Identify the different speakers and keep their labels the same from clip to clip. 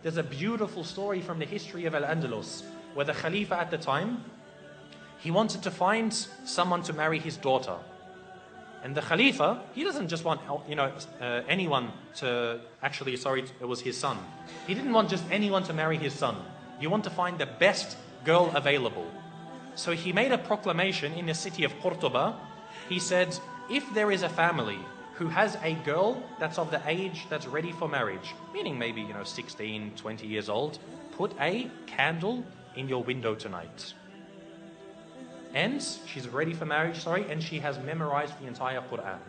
Speaker 1: There's a beautiful story from the history of Al-Andalus where the Khalifa at the time, he wanted to find someone to marry his daughter. And the Khalifa, he doesn't just want, anyone to, it was his son. He didn't want just anyone to marry his son. You want to find the best girl available. So he made a proclamation in the city of Cordoba. He said, if there is a family who has a girl that's of the age that's ready for marriage, meaning maybe, 16, 20 years old, put a candle in your window tonight. And she's ready for marriage, and she has memorized the entire Quran.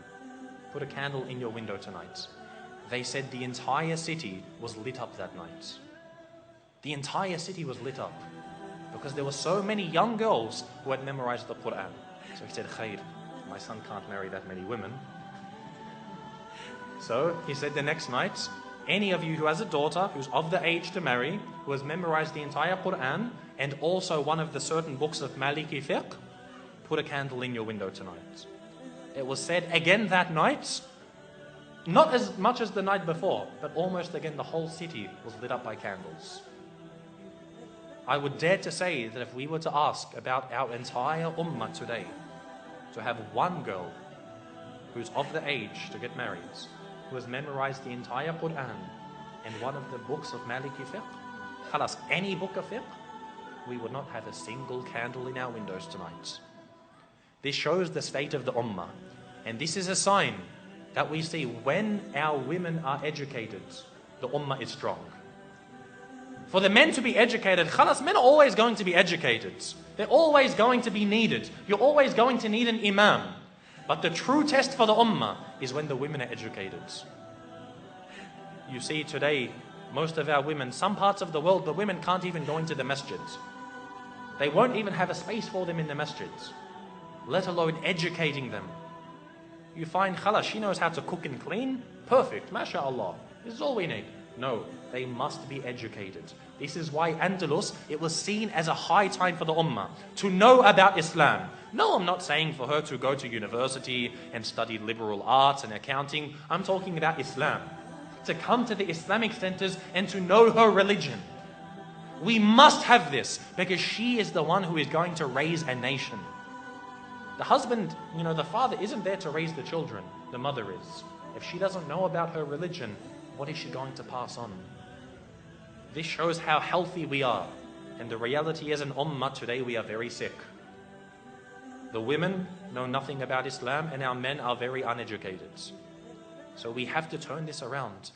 Speaker 1: Put a candle in your window tonight. They said the entire city was lit up that night. The entire city was lit up because there were so many young girls who had memorized the Quran. So he said, Khair, my son can't marry that many women. So he said the next night, any of you who has a daughter who's of the age to marry, who has memorized the entire Quran and also one of the certain books of Maliki fiqh, put a candle in your window tonight. It was said again that night, not as much as the night before, but almost again the whole city was lit up by candles. I would dare to say that if we were to ask about our entire ummah today, to have one girl who's of the age to get married, who has memorized the entire Quran and one of the books of Maliki fiqh, khalas, any book of fiqh, we would not have a single candle in our windows tonight. This shows the state of the ummah. And this is a sign that we see when our women are educated, the ummah is strong. For the men to be educated, khalas, men are always going to be educated. They're always going to be needed. You're always going to need an imam. But the true test for the ummah is when the women are educated. You see today, most of our women, some parts of the world, the women can't even go into the masjids. They won't even have a space for them in the masjids, let alone educating them. You find, khalas, she knows how to cook and clean, perfect, mashallah, this is all we need. No, they must be educated. This is why Andalus, it was seen as a high time for the ummah to know about Islam. No, I'm not saying for her to go to university and study liberal arts and accounting. I'm talking about Islam. To come to the Islamic centers and to know her religion. We must have this because she is the one who is going to raise a nation. The husband, the father isn't there to raise the children. The mother is. If she doesn't know about her religion, what is she going to pass on? This shows how healthy we are. And the reality is, in ummah today, we are very sick. The women know nothing about Islam and our men are very uneducated. So we have to turn this around.